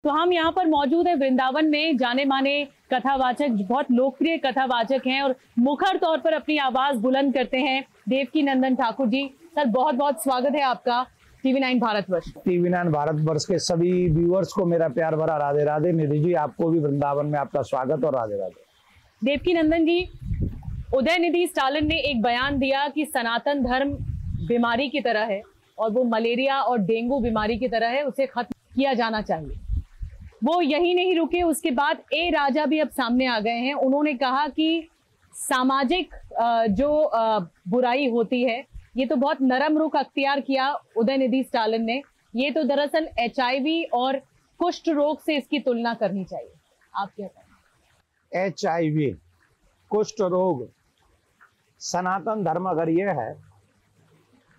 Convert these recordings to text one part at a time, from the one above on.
तो हम यहाँ पर मौजूद हैं वृंदावन में, जाने माने कथावाचक, बहुत लोकप्रिय कथावाचक हैं और मुखर तौर पर अपनी आवाज बुलंद करते हैं, देवकी नंदन ठाकुर जी। सर बहुत बहुत स्वागत है आपका TV9 भारतवर्ष। TV9 भारतवर्ष के सभी व्यूअर्स को मेरा प्यार भरा राधे राधे। निधि जी, आपको भी वृंदावन में आपका स्वागत और राधे राधे। देवकी नंदन जी, उदयनिधि स्टालिन ने एक बयान दिया कि सनातन धर्म बीमारी की तरह है और वो मलेरिया और डेंगू बीमारी की तरह है, उसे खत्म किया जाना चाहिए। वो यही नहीं रुके, उसके बाद ए राजा भी अब सामने आ गए हैं। उन्होंने कहा कि सामाजिक जो बुराई होती है, ये तो बहुत नरम रुख अख्तियार किया उदयनिधि स्टालिन ने, ये तो दरअसल HIV और कुष्ठ रोग से इसकी तुलना करनी चाहिए। आप क्या कहें? HIV, कुष्ठ रोग, सनातन धर्म अगर ये है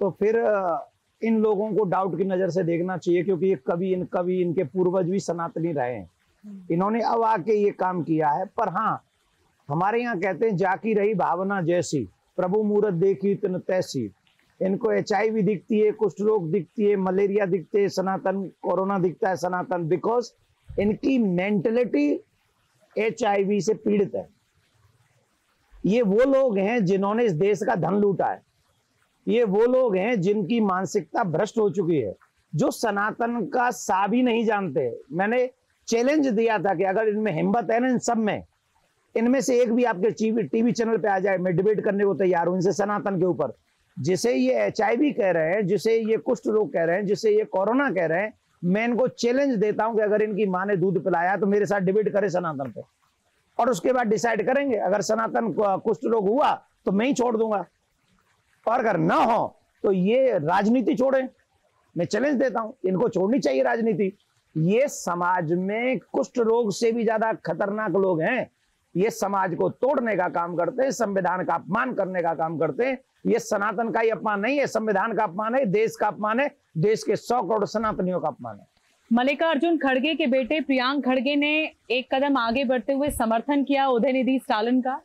तो फिर इन लोगों को डाउट की नजर से देखना चाहिए, क्योंकि ये कभी इनके पूर्वज भी सनातनी रहे हैं। इन्होंने अब आके ये काम किया है। पर हाँ, हमारे यहाँ कहते हैं जाकी रही भावना जैसी, प्रभु मूरत देखी तिन तैसी। इनको HIV दिखती है, कुष्ठ रोग दिखती है, मलेरिया दिखते है सनातन, कोरोना दिखता है सनातन, बिकॉज इनकी मेंटलिटी HIV से पीड़ित है। ये वो लोग हैं जिन्होंने इस देश का धन लूटा है। ये वो लोग हैं जिनकी मानसिकता भ्रष्ट हो चुकी है, जो सनातन का सा भी नहीं जानते। मैंने चैलेंज दिया था कि अगर इनमें हिम्मत है ना, इन सब में, इनमें से एक भी आपके TV चैनल पे आ जाए, मैं डिबेट करने को तैयार हूं इनसे सनातन के ऊपर। जिसे ये HIV कह रहे हैं, जिसे ये कुष्ठ रोग कह रहे हैं, जिसे ये कोरोना कह रहे हैं, मैं इनको चैलेंज देता हूं कि अगर इनकी माँ ने दूध पिलाया तो मेरे साथ डिबेट करे सनातन पे, और उसके बाद डिसाइड करेंगे। अगर सनातन कुष्ठ रोग हुआ तो मैं ही छोड़ दूंगा, और अगर ना हो तो ये राजनीति छोड़े। मैं चैलेंज देता हूं, इनको छोड़नी चाहिए राजनीति। ये समाज में कुष्ठ रोग से भी ज्यादा खतरनाक लोग हैं। ये समाज को तोड़ने का काम करते हैं, संविधान का अपमान करने का काम करते हैं। ये सनातन का ही अपमान नहीं है, संविधान का अपमान है, देश का अपमान है, देश के 100 करोड़ सनातनियों का अपमान है। मल्लिकार्जुन खड़गे के बेटे प्रियांक खड़गे ने एक कदम आगे बढ़ते हुए समर्थन किया उदयनिधि स्टालिन का।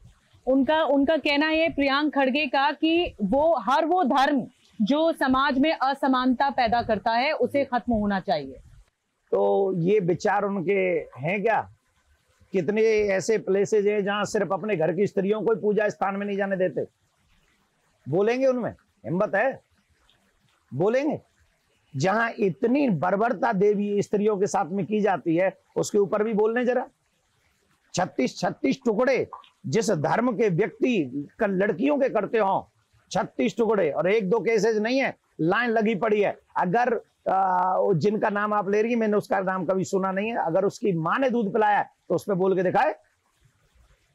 उनका कहना है, प्रियांक खड़गे का, कि वो धर्म जो समाज में असमानता पैदा करता है उसे खत्म होना चाहिए। तो ये विचार उनके हैं क्या? कितने ऐसे प्लेसेज हैं जहां सिर्फ अपने घर की स्त्रियों को पूजा स्थान में नहीं जाने देते? बोलेंगे? उनमें हिम्मत है? बोलेंगे? जहां इतनी बर्बरता देवी स्त्रियों के साथ में की जाती है, उसके ऊपर भी बोलने जरा। 36 टुकड़े जिस धर्म के व्यक्ति लड़कियों के करते हो, 36 टुकड़े, और 1-2 केसेस नहीं है, लाइन लगी पड़ी है। अगर जिनका नाम आप ले रही है, मैंने उसका नाम कभी सुना नहीं है, अगर उसकी मां ने दूध पिलाया तो उस पर बोल के दिखाए।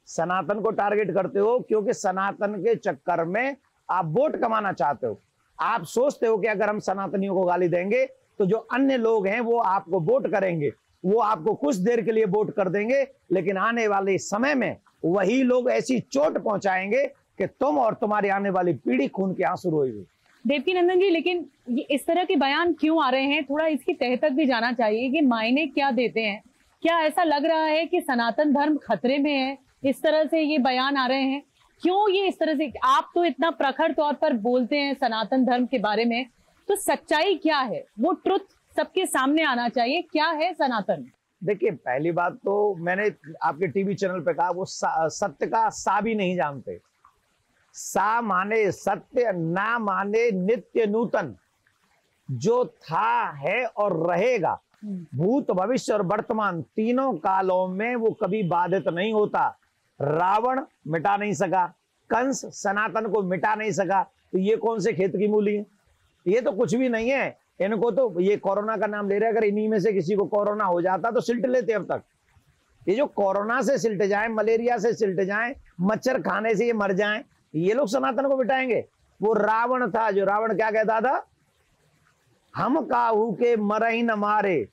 सनातन को टारगेट करते हो क्योंकि सनातन के चक्कर में आप वोट कमाना चाहते हो। आप सोचते हो कि अगर हम सनातनियों को गाली देंगे तो जो अन्य लोग हैं वो आपको वोट करेंगे, वो आपको कुछ देर के लिए वोट कर देंगे, लेकिन आने वाले समय में वही लोग ऐसी चोट पहुंचाएंगे कि तुम और तुम्हारी आने वाली पीढ़ी खून के आंसू रोएगी। देवकी नंदन जी, लेकिन ये इस तरह के बयान क्यों आ रहे हैं? थोड़ा इसकी तह तक भी जाना चाहिए कि मायने क्या देते हैं। क्या ऐसा लग रहा है कि सनातन धर्म खतरे में है, इस तरह से ये बयान आ रहे हैं? क्यों ये इस तरह से? आप तो इतना प्रखर तौर पर बोलते हैं सनातन धर्म के बारे में, तो सच्चाई क्या है? वो ट्रुथ सबके सामने आना चाहिए। क्या है सनातन? देखिए, पहली बात तो मैंने आपके TV चैनल पे कहा, वो सत्य का सा भी नहीं जानते। सा माने सत्य, ना माने नित्य नूतन। जो था, है और रहेगा, भूत भविष्य और वर्तमान तीनों कालों में वो कभी बाधित नहीं होता। रावण मिटा नहीं सका, कंस सनातन को मिटा नहीं सका, तो ये कौन से खेत की मूली है? ये तो कुछ भी नहीं है। इनको तो ये कोरोना का नाम ले रहे हैं, अगर इन्हीं में से किसी को कोरोना हो जाता तो सिल्ट लेते अब तक। ये जो कोरोना से सिल्ट जाए, मलेरिया से सिल्ट जाए, मच्छर खाने से ये मर जाएं, ये लोग सनातन को मिटाएंगे? वो रावण था, जो रावण क्या कहता था? हम काहू के मरही न मारे,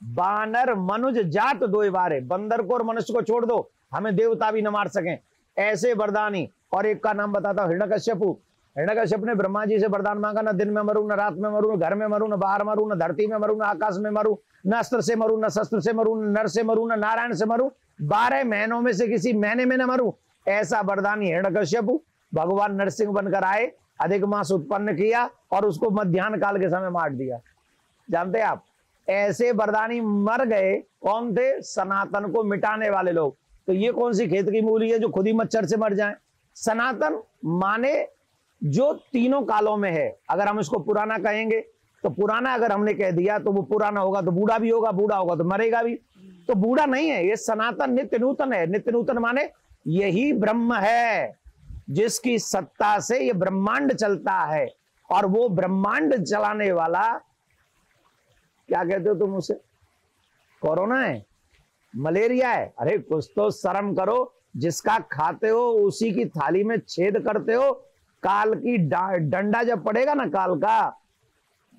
बानर मनुज जात दोए बारे। बंदर को और मनुष्य को छोड़ दो, हमें देवता भी न मार सकें, ऐसे वरदानी। और एक का नाम बताता हूं, हिरण्यकश्यपु। हिरण्यकश्यप ने ब्रह्मा जी से वरदान मांगा, न दिन में मरू, न रात में मरू, न घर में मरू, न बाहर मरू, न धरती में मरू, न आकाश में मरू, न अस्त्र से मरू, न शस्त्र से मरू, न नर से मरू, न नारायण से मरू, 12 महीनों में से किसी महीने में न मरू। ऐसा वरदान हिरण्यकश्यप भगवान नरसिंह बनकर आए, अधिक मास उत्पन्न किया और उसको मध्याह्न काल के समय मार दिया। जानते हैं आप? ऐसे बरदानी मर गए, कौन थे? सनातन को मिटाने वाले लोग। तो ये कौन सी खेत की मूली है जो खुद ही मच्छर से मर जाए? सनातन माने जो तीनों कालों में है। अगर हम इसको पुराना कहेंगे तो पुराना अगर हमने कह दिया तो वो पुराना होगा तो बूढ़ा भी होगा, बूढ़ा होगा तो मरेगा भी। तो बूढ़ा नहीं है, ये सनातन नित्य नूतन है। नित्य नूतन माने यही ब्रह्म है जिसकी सत्ता से ये ब्रह्मांड चलता है। और वो ब्रह्मांड चलाने वाला क्या कहते हो तुम उसे? कोरोना है, मलेरिया है? अरे कुछ तो शर्म करो। जिसका खाते हो उसी की थाली में छेद करते हो। काल की डंडा जब पड़ेगा ना, काल का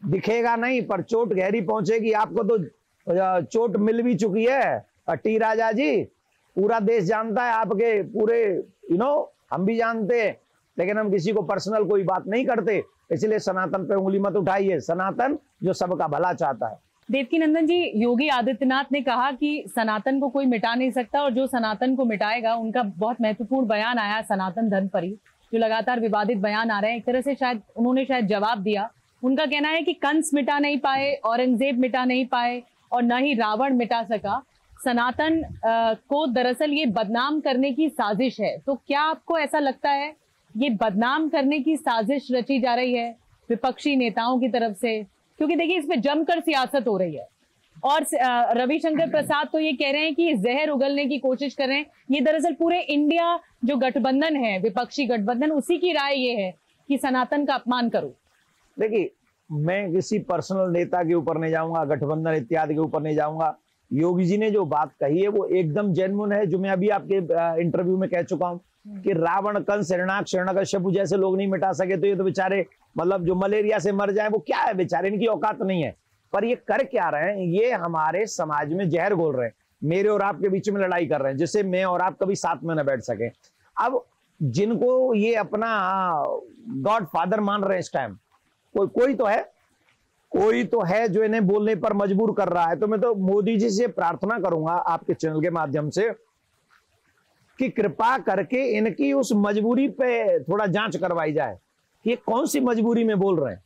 दिखेगा नहीं पर चोट गहरी पहुंचेगी। आपको तो चोट मिल भी चुकी है टी राजा जी, पूरा देश जानता है आपके पूरे हम भी जानते हैं, लेकिन हम किसी को पर्सनल कोई बात नहीं करते। इसलिए सनातन पे उंगली मत उठाइए। सनातन जो सबका भला चाहता है। देवकी नंदन जी, योगी आदित्यनाथ ने कहा कि सनातन को कोई मिटा नहीं सकता और जो सनातन को मिटाएगा, उनका बहुत महत्वपूर्ण बयान आया सनातन धर्म पर ही, जो लगातार विवादित बयान आ रहे हैं। एक तरह से शायद उन्होंने जवाब दिया। उनका कहना है कि कंस मिटा नहीं पाए, औरंगजेब मिटा नहीं पाए और न ही रावण मिटा सका। सनातन को दरअसल ये बदनाम करने की साजिश है। तो क्या आपको ऐसा लगता है ये बदनाम करने की साजिश रची जा रही है विपक्षी नेताओं की तरफ से? क्योंकि देखिए इसमें जमकर सियासत हो रही है और रविशंकर प्रसाद तो ये कह रहे हैं कि जहर उगलने की कोशिश कर रहे हैं। ये दरअसल पूरे इंडिया जो गठबंधन है, विपक्षी गठबंधन, उसी की राय ये है कि सनातन का अपमान करो। देखिए, मैं किसी पर्सनल नेता के ऊपर नहीं जाऊंगा, गठबंधन इत्यादि के ऊपर नहीं जाऊंगा। योगी जी ने जो बात कही है वो एकदम जेन्युइन है, जो मैं अभी आपके इंटरव्यू में कह चुका हूं कि रावण, कंस, हिरण्याक्ष, हिरण्यकश्यप जैसे लोग नहीं मिटा सके तो ये तो बेचारे मतलब जो मलेरिया से मर जाए वो क्या है बेचारे, इनकी औकात नहीं है। पर ये कर क्या रहे हैं? ये हमारे समाज में जहर घोल रहे हैं, मेरे और आपके बीच में लड़ाई कर रहे हैं, जिससे मैं और आप कभी साथ में न बैठ सके। अब जिनको ये अपना गॉड फादर मान रहे हैं इस टाइम, कोई तो है जो इन्हें बोलने पर मजबूर कर रहा है। तो मैं तो मोदी जी से प्रार्थना करूंगा आपके चैनल के माध्यम से कि कृपा करके इनकी उस मजबूरी पे थोड़ा जांच करवाई जाए कि ये कौन सी मजबूरी में बोल रहे हैं,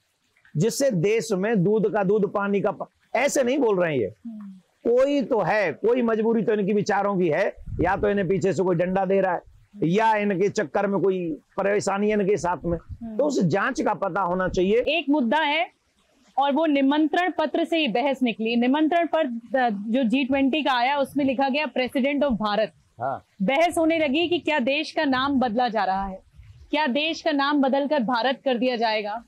जिससे देश में दूध का दूध, पानी का ऐसे नहीं बोल रहे हैं। ये कोई तो है, कोई मजबूरी तो इनकी विचारों की है। या तो इन्हें पीछे से कोई डंडा दे रहा है या इनके चक्कर में कोई परेशानी है इनके साथ में, तो उस जांच का पता होना चाहिए। एक मुद्दा है और वो निमंत्रण पत्र से ही बहस निकली। निमंत्रण पत्र जो G20 का आया उसमें लिखा गया प्रेसिडेंट ऑफ भारत। बहस होने लगी कि क्या देश का नाम बदला जा रहा है, क्या देश का नाम बदलकर भारत कर दिया जाएगा,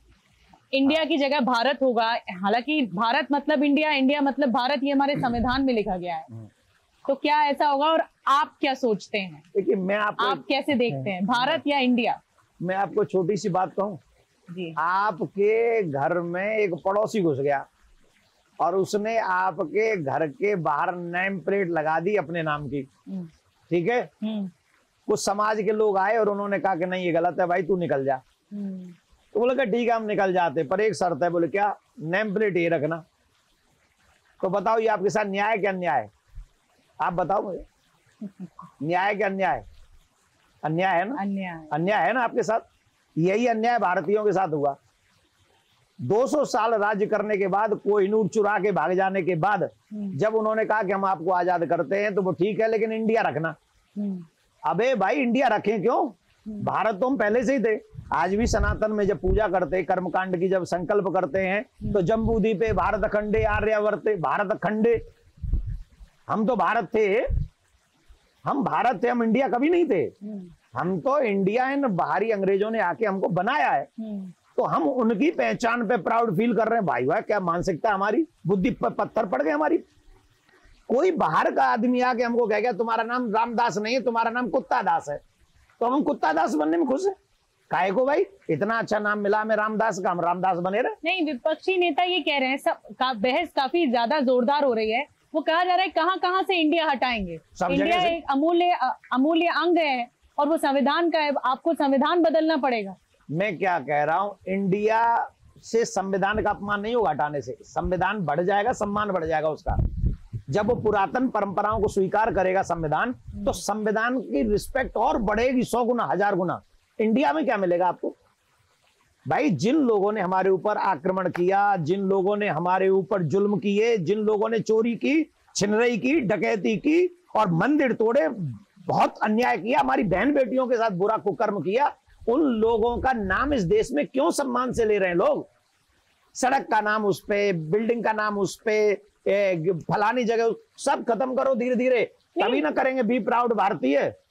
इंडिया की जगह भारत होगा। हालांकि भारत मतलब इंडिया, इंडिया मतलब भारत, ये हमारे संविधान में लिखा गया है। तो क्या ऐसा होगा और आप क्या सोचते हैं? देखिए, आप कैसे देखते हैं, भारत या इंडिया? मैं आपको छोटी सी बात कहूं जी। आपके घर में एक पड़ोसी घुस गया और उसने आपके घर के बाहर नेम प्लेट लगा दी अपने नाम की, ठीक है? कुछ समाज के लोग आए और उन्होंने कहा कि नहीं ये गलत है भाई, तू निकल जा। तो बोले कि ठीक है हम निकल जाते, पर एक शर्त है। बोले क्या? नेम प्लेट ये रखना। तो बताओ ये आपके साथ न्याय क्या अन्याय? आप बताओ मुझे, न्याय क्या अन्याय? अन्याय है ना? अन्याय है ना आपके साथ। यही अन्याय भारतीयों के साथ हुआ। 200 साल राज्य करने के बाद, कोहिनूर चुरा के भाग जाने के बाद, जब उन्होंने कहा कि हम आपको आजाद करते हैं, तो वो ठीक है लेकिन इंडिया रखना। अबे भाई इंडिया रखें क्यों? भारत तो हम पहले से ही थे। आज भी सनातन में जब पूजा करते, कर्मकांड की जब संकल्प करते हैं, तो जम्बूद्वीपे भारत खंडे आर्यावर्ते, भारत खंडे, हम तो भारत थे, हम भारत थे, हम इंडिया कभी नहीं थे। हम तो इंडिया इन बाहरी अंग्रेजों ने आके हमको बनाया है, तो हम उनकी पहचान पे प्राउड फील कर रहे हैं। भाई वाह, क्या मानसिकता हमारी, बुद्धि पर पत्थर पड़ गए हमारी। कोई बाहर का आदमी आके हमको कह गया तुम्हारा नाम रामदास नहीं है, तुम्हारा नाम कुत्ता दास है, तो हम कुत्ता दास बनने में खुश है। काहे को भाई, इतना अच्छा नाम मिला हमें रामदास का, हम रामदास बने रहे। नहीं, विपक्षी नेता ये कह रहे हैं, सब बहस काफी ज्यादा जोरदार हो रही है। वो कहा जा रहा है कहां से इंडिया हटाएंगे। इंडिया एक अमूल्य अंग है और वो संविधान का है, आपको संविधान बदलना पड़ेगा। मैं क्या कह रहा हूं, इंडिया से संविधान का अपमान नहीं होगा हटाने से, संविधान बढ़ जाएगा, सम्मान बढ़ जाएगा उसका। जब वो पुरातन परंपराओं को स्वीकार करेगा संविधान, तो संविधान की रिस्पेक्ट और बढ़ेगी 100 गुना, 1000 गुना। इंडिया में क्या मिलेगा आपको? भाई जिन लोगों ने हमारे ऊपर आक्रमण किया, जिन लोगों ने हमारे ऊपर जुल्म किए, जिन लोगों ने चोरी की, छिनरई की, डकैती की और मंदिर तोड़े, बहुत अन्याय किया, हमारी बहन बेटियों के साथ बुरा कुकर्म किया, उन लोगों का नाम इस देश में क्यों सम्मान से ले रहे हैं लोग? सड़क का नाम उस पे, बिल्डिंग का नाम उस पे, फलानी जगह, सब खत्म करो धीरे धीरे, तभी ना करेंगे बी प्राउड भारतीय।